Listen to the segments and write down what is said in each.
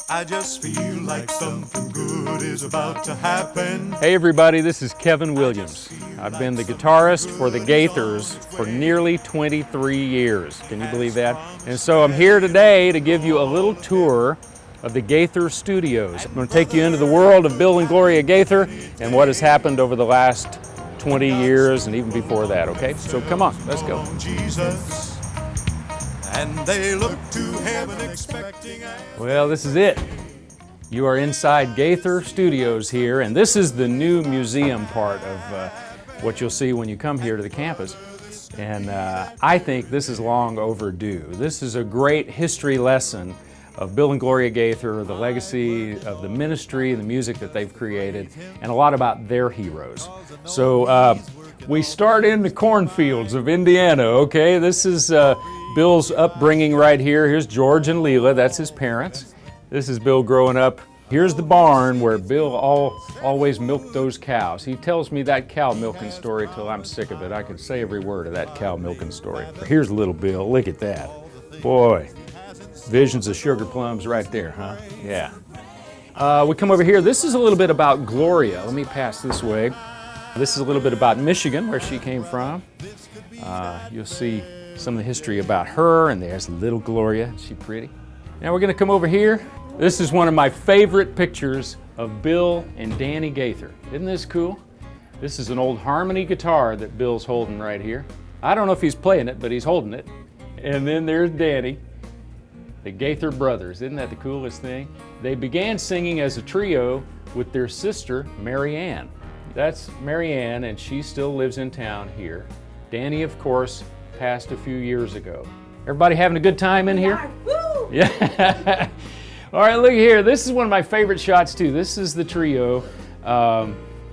I just feel like something good is about to happen. Hey everybody, this is Kevin Williams. I've been the guitarist for the Gaithers for nearly 23 years. Can you believe that? And so I'm here today to give you a little tour of the Gaither Studios. I'm going to take you into the world of Bill and Gloria Gaither and what has happened over the last 20 years and even before that, okay? So come on, let's go. Jesus, and they look to heaven expecting. Well, this is it. You are inside Gaither Studios here, and this is the new museum part of what you'll see when you come here to the campus. And I think this is long overdue. This is a great history lesson of Bill and Gloria Gaither, the legacy of the ministry and the music that they've created, and a lot about their heroes. So we start in the cornfields of Indiana, okay? This is Bill's upbringing right here. Here's George and Leela, that's his parents. This is Bill growing up. Here's the barn where Bill always milked those cows. He tells me that cow milking story till I'm sick of it. I could say every word of that cow milking story. Here's little Bill, look at that. Boy, visions of sugar plums right there, huh? Yeah. We come over here. This is a little bit about Gloria. Let me pass this way. This is a little bit about Michigan, where she came from. You'll see some of the history about her, and there's little Gloria. Is she pretty? Now we're going to come over here. This is one of my favorite pictures of Bill and Danny Gaither. Isn't this cool? This is an old harmony guitar that Bill's holding right here. I don't know if he's playing it, but he's holding it. And then there's Danny, the Gaither brothers. Isn't that the coolest thing? They began singing as a trio with their sister, Mary Ann. That's Mary Ann, and she still lives in town here. Danny, of course, passed a few years ago. Everybody having a good time in here? Woo! Yeah. All right, look here. This is one of my favorite shots too. This is the trio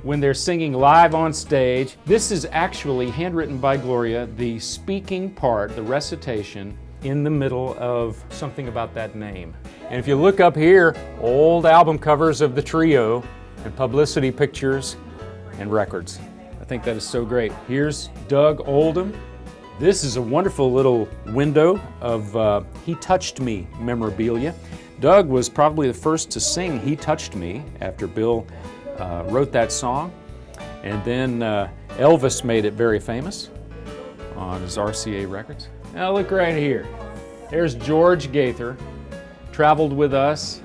when they're singing live on stage. This is actually handwritten by Gloria, the speaking part, the recitation, in the middle of something about that name. And if you look up here, old album covers of the trio and publicity pictures and records. I think that is so great. Here's Doug Oldham. This is a wonderful little window of He Touched Me memorabilia. Doug was probably the first to sing He Touched Me after Bill wrote that song. And then Elvis made it very famous on his RCA records. Now look right here. There's George Gaither. Traveled with us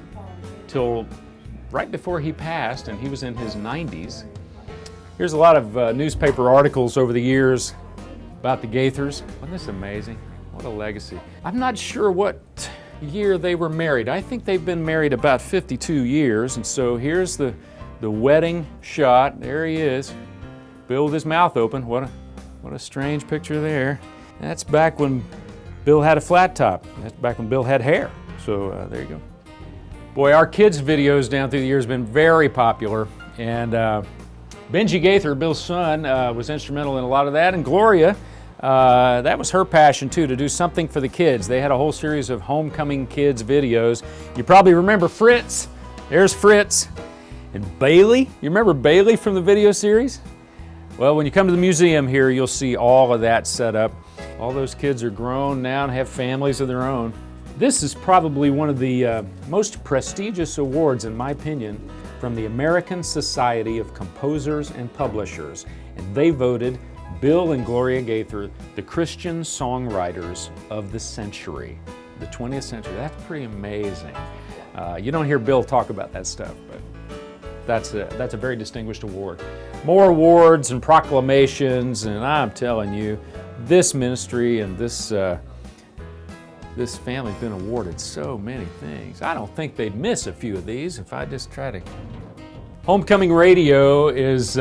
till right before he passed, and he was in his 90s. Here's a lot of newspaper articles over the years about the Gaithers. Wasn't this amazing? What a legacy. I'm not sure what year they were married. I think they've been married about 52 years, and so here's the wedding shot. There he is. Bill with his mouth open. What a strange picture there. That's back when Bill had a flat top. That's back when Bill had hair. So there you go. Boy, our kids' videos down through the years have been very popular, and Benji Gaither, Bill's son, was instrumental in a lot of that, and Gloria, that was her passion too, to do something for the kids. They had a whole series of homecoming kids videos. You probably remember Fritz. There's Fritz. And Bailey. You remember Bailey from the video series? Well, when you come to the museum here, you'll see all of that set up. All those kids are grown now and have families of their own. This is probably one of the most prestigious awards, in my opinion, from the American Society of Composers and Publishers. And they voted Bill and Gloria Gaither the Christian Songwriters of the Century, the 20th century. That's pretty amazing. You don't hear Bill talk about that stuff, but that's a very distinguished award. More awards and proclamations, and I'm telling you, this ministry and this family's been awarded so many things. I don't think they'd miss a few of these if I just try to. Homecoming Radio is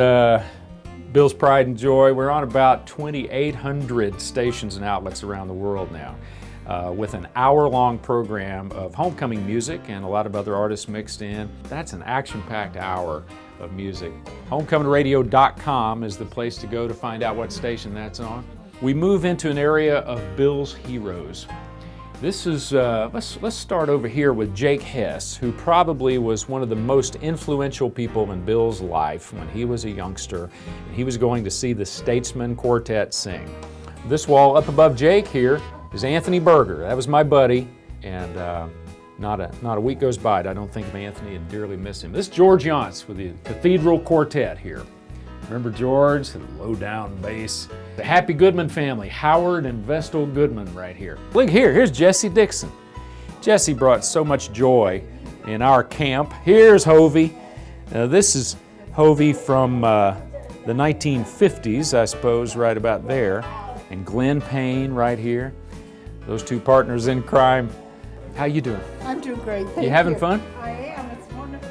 Bill's pride and joy. We're on about 2,800 stations and outlets around the world now, with an hour-long program of homecoming music and a lot of other artists mixed in. That's an action-packed hour of music. HomecomingRadio.com is the place to go to find out what station that's on. We move into an area of Bill's heroes. This is, let's start over here with Jake Hess, who probably was one of the most influential people in Bill's life when he was a youngster, and he was going to see the Statesman Quartet sing. This wall up above Jake here is Anthony Berger. That was my buddy, and not a week goes by I don't think of Anthony and dearly miss him. This is George Yontz with the Cathedral Quartet here. Remember George, the low-down bass. The Happy Goodman family, Howard and Vestal Goodman right here. Look here, here's Jesse Dixon. Jesse brought so much joy in our camp. Here's Hovey. This is Hovey from the 1950s, I suppose, right about there. And Glenn Payne right here. Those two partners in crime. How you doing? I'm doing great. Thank You having fun? I am. It's wonderful.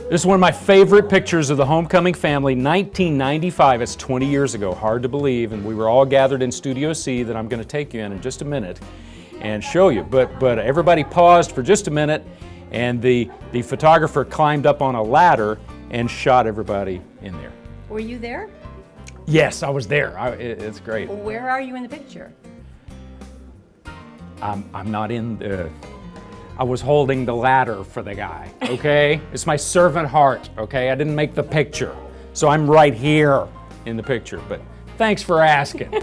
This is one of my favorite pictures of the homecoming family, 1995. It's 20 years ago, hard to believe, and we were all gathered in Studio C that I'm going to take you in just a minute and show you. But everybody paused for just a minute, and the photographer climbed up on a ladder and shot everybody in there. Were you there? Yes, I was there. It's great. Where are you in the picture? I'm not in the... I was holding the ladder for the guy, okay? It's my servant heart, okay? I didn't make the picture. So I'm right here in the picture, but thanks for asking.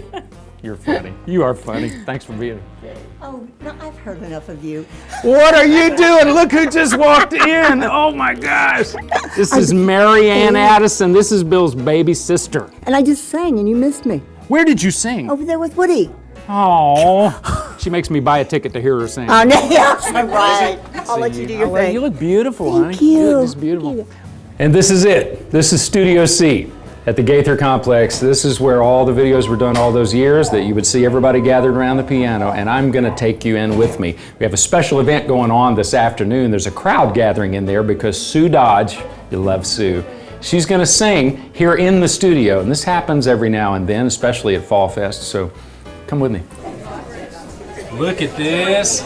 You're funny. You are funny. Thanks for being here. Oh, no, I've heard enough of you. What are you doing? Look who just walked in. Oh my gosh. This is Mary Ann Addison. This is Bill's baby sister. And I just sang and you missed me. Where did you sing? Over there with Woody. Oh, she makes me buy a ticket to hear her sing. Oh, no, yeah, all right. I'll let you do your thing. You look beautiful, Thank honey. you. look just beautiful. Thank you. And this is it. This is Studio C at the Gaither Complex. This is where all the videos were done all those years that you would see everybody gathered around the piano, and I'm going to take you in with me. We have a special event going on this afternoon. There's a crowd gathering in there because Sue Dodge, you love Sue, she's going to sing here in the studio, and this happens every now and then, especially at Fall Fest, so come with me. Look at this.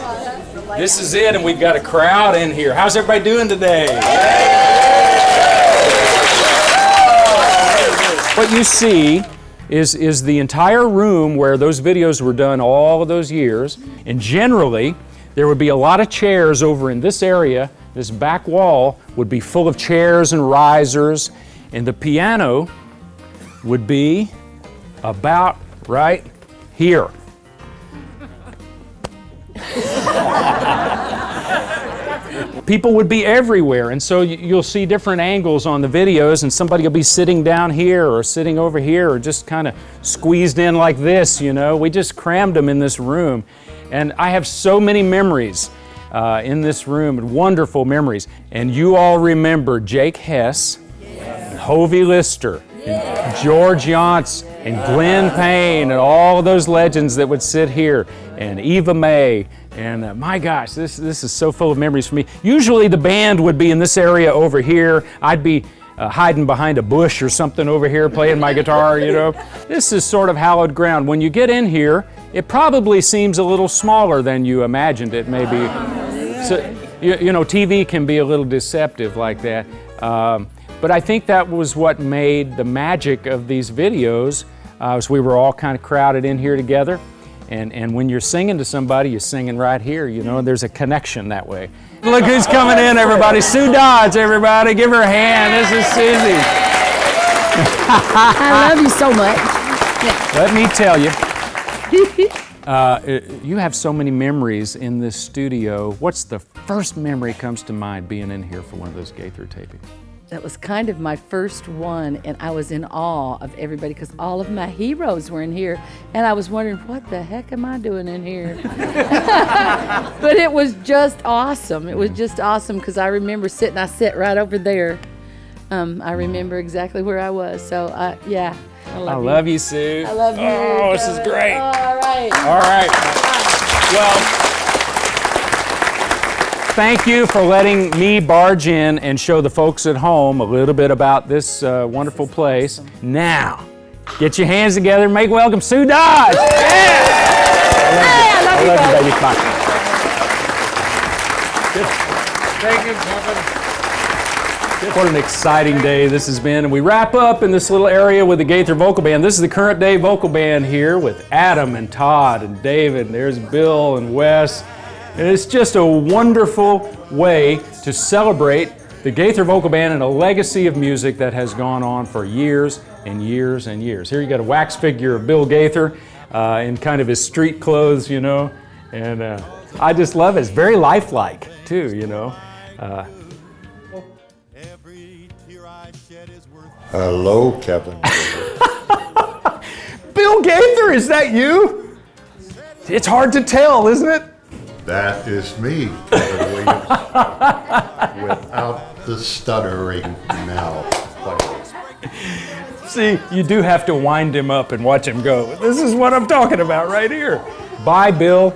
This is it, and we've got a crowd in here. How's everybody doing today? What you see is the entire room where those videos were done all of those years, and generally there would be a lot of chairs over in this area. This back wall would be full of chairs and risers, and the piano would be about right here. People would be everywhere, and so you'll see different angles on the videos, and somebody will be sitting down here or sitting over here or just kind of squeezed in like this, you know. We just crammed them in this room, and I have so many memories in this room, and wonderful memories. And you all remember Jake Hess, and Hovey Lister, and George Yontz, and Glenn Payne, and all those legends that would sit here, and Eva May. And my gosh, this is so full of memories for me. Usually the band would be in this area over here. I'd be hiding behind a bush or something over here playing my guitar, you know. This is sort of hallowed ground. When you get in here, it probably seems a little smaller than you imagined it may be. So, you know, TV can be a little deceptive like that. But I think that was what made the magic of these videos. So we were all kind of crowded in here together. And when you're singing to somebody, you're singing right here, you know, there's a connection that way. Look who's coming in, everybody. Sue Dodge, everybody. Give her a hand. This is Susie. I love you so much. Let me tell you, you have so many memories in this studio. What's the first memory comes to mind being in here for one of those Gaither tapings? That was kind of my first one, and I was in awe of everybody because all of my heroes were in here, and I was wondering, what the heck am I doing in here? But it was just awesome. It was just awesome because I remember I sat right over there. I remember exactly where I was. So, yeah, I love you. Sue. I love you. Oh, this is great. All right. All right. Well, thank you for letting me barge in and show the folks at home a little bit about this wonderful place. Awesome. Now, get your hands together and make welcome Sue Dodge. Yeah! I love you, baby. Bye. Thank you, Kevin. What an exciting day this has been. And we wrap up in this little area with the Gaither Vocal Band. This is the current day vocal band here with Adam and Todd and David. And there's Bill and Wes. And it's just a wonderful way to celebrate the Gaither Vocal Band and a legacy of music that has gone on for years and years and years. Here you got a wax figure of Bill Gaither. in kind of his street clothes, you know, and I just love it. It's very lifelike too, you know. Every tear I shed is worth. Hello, Kevin. Bill Gaither, is that you? It's hard to tell, isn't it? That is me, Kevin Williams. Without the stuttering now. See, you do have to wind him up and watch him go. This is what I'm talking about right here. Bye, Bill.